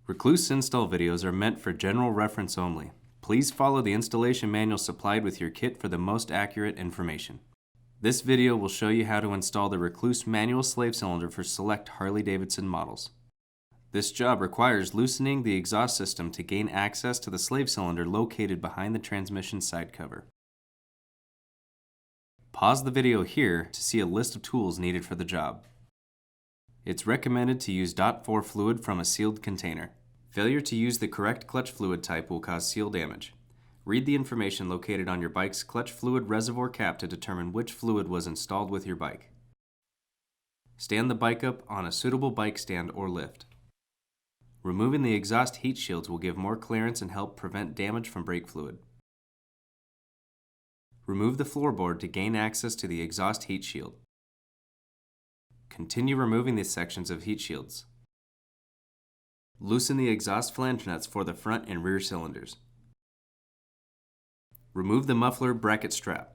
Rekluse install videos are meant for general reference only. Please follow the installation manual supplied with your kit for the most accurate information. This video will show you how to install the Rekluse Manual Slave Cylinder for select Harley Davidson models. This job requires loosening the exhaust system to gain access to the slave cylinder located behind the transmission side cover. Pause the video here to see a list of tools needed for the job. It's recommended to use .4 fluid from a sealed container. Failure to use the correct clutch fluid type will cause seal damage. Read the information located on your bike's clutch fluid reservoir cap to determine which fluid was installed with your bike. Stand the bike up on a suitable bike stand or lift. Removing the exhaust heat shields will give more clearance and help prevent damage from brake fluid. Remove the floorboard to gain access to the exhaust heat shield. Continue removing the sections of heat shields. Loosen the exhaust flange nuts for the front and rear cylinders. Remove the muffler bracket strap.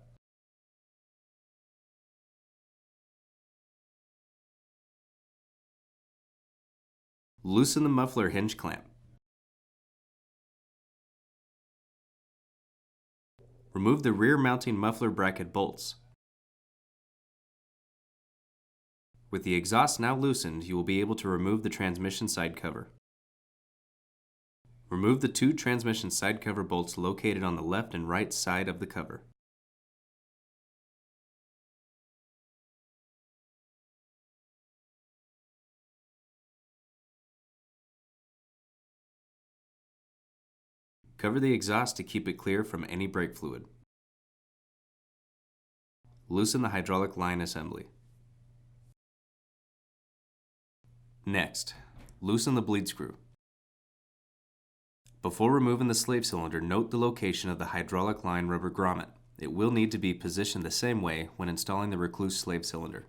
Loosen the muffler hinge clamp. Remove the rear mounting muffler bracket bolts. With the exhaust now loosened, you will be able to remove the transmission side cover. Remove the two transmission side cover bolts located on the left and right side of the cover. Cover the exhaust to keep it clear from any brake fluid. Loosen the hydraulic line assembly. Next, loosen the bleed screw. Before removing the slave cylinder, note the location of the hydraulic line rubber grommet. It will need to be positioned the same way when installing the Rekluse slave cylinder.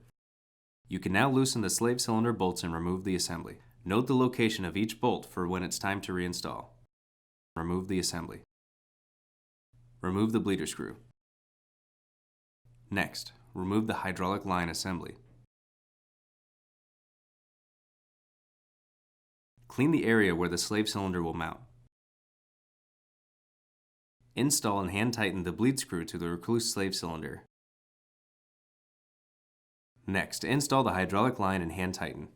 You can now loosen the slave cylinder bolts and remove the assembly. Note the location of each bolt for when it's time to reinstall. Remove the assembly. Remove the bleeder screw. Next, remove the hydraulic line assembly. Clean the area where the slave cylinder will mount. Install and hand tighten the bleed screw to the Rekluse slave cylinder. Next, install the hydraulic line and hand tighten.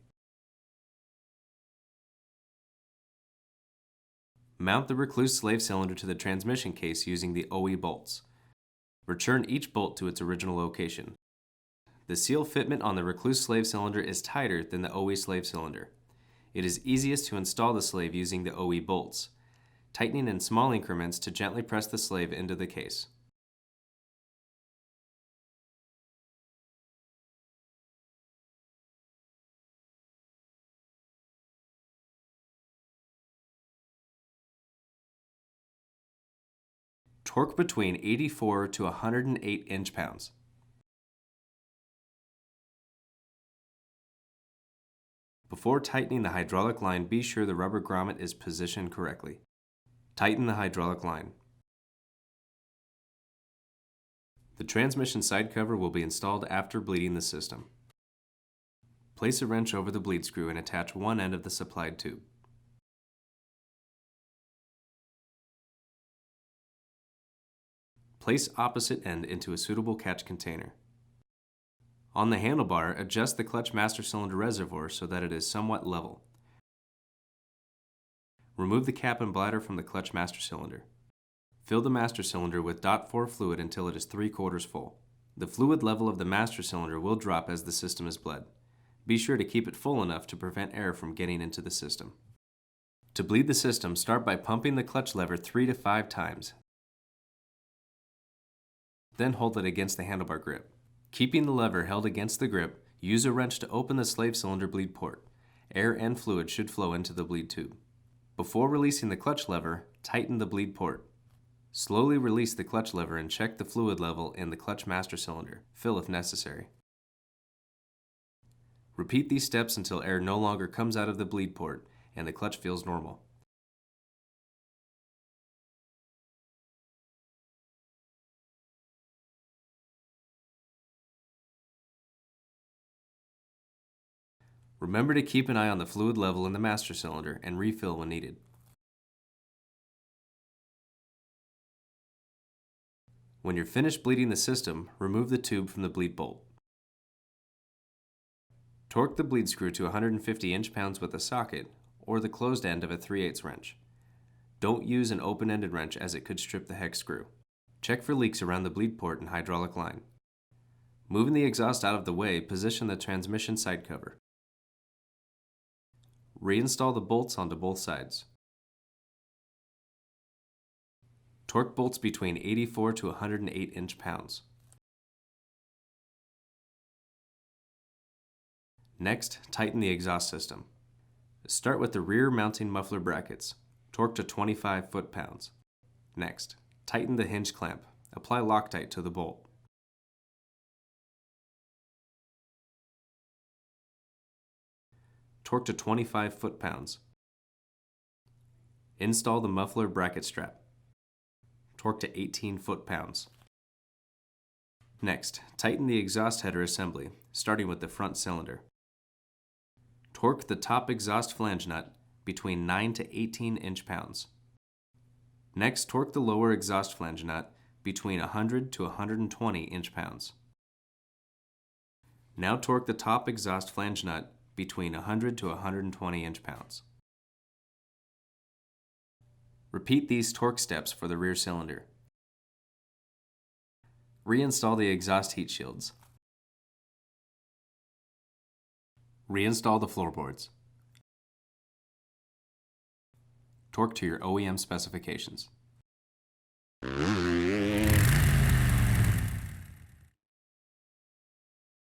Mount the Rekluse slave cylinder to the transmission case using the OE bolts. Return each bolt to its original location. The seal fitment on the Rekluse slave cylinder is tighter than the OE slave cylinder. It is easiest to install the slave using the OE bolts, tightening in small increments to gently press the slave into the case. Torque between 84 to 108 inch-pounds. Before tightening the hydraulic line, be sure the rubber grommet is positioned correctly. Tighten the hydraulic line. The transmission side cover will be installed after bleeding the system. Place a wrench over the bleed screw and attach one end of the supplied tube. Place opposite end into a suitable catch container. On the handlebar, adjust the clutch master cylinder reservoir so that it is somewhat level. Remove the cap and bladder from the clutch master cylinder. Fill the master cylinder with .4 fluid until it is 3/4 full. The fluid level of the master cylinder will drop as the system is bled. Be sure to keep it full enough to prevent air from getting into the system. To bleed the system, start by pumping the clutch lever 3 to 5 times. Then hold it against the handlebar grip. Keeping the lever held against the grip, use a wrench to open the slave cylinder bleed port. Air and fluid should flow into the bleed tube. Before releasing the clutch lever, tighten the bleed port. Slowly release the clutch lever and check the fluid level in the clutch master cylinder. Fill if necessary. Repeat these steps until air no longer comes out of the bleed port and the clutch feels normal. Remember to keep an eye on the fluid level in the master cylinder and refill when needed. When you're finished bleeding the system, remove the tube from the bleed bolt. Torque the bleed screw to 150 inch-pounds with a socket or the closed end of a 3/8 wrench. Don't use an open-ended wrench as it could strip the hex screw. Check for leaks around the bleed port and hydraulic line. Moving the exhaust out of the way, position the transmission side cover. Reinstall the bolts onto both sides. Torque bolts between 84 to 108 inch-pounds. Next, tighten the exhaust system. Start with the rear mounting muffler brackets. Torque to 25 foot-pounds. Next, tighten the hinge clamp. Apply Loctite to the bolt. Torque to 25 foot-pounds. Install the muffler bracket strap. Torque to 18 foot-pounds. Next, tighten the exhaust header assembly, starting with the front cylinder. Torque the top exhaust flange nut between 9 to 18 inch-pounds. Next, torque the lower exhaust flange nut between 100 to 120 inch-pounds. Now torque the top exhaust flange nut between 100 to 120 inch-pounds. Repeat these torque steps for the rear cylinder. Reinstall the exhaust heat shields. Reinstall the floorboards. Torque to your OEM specifications.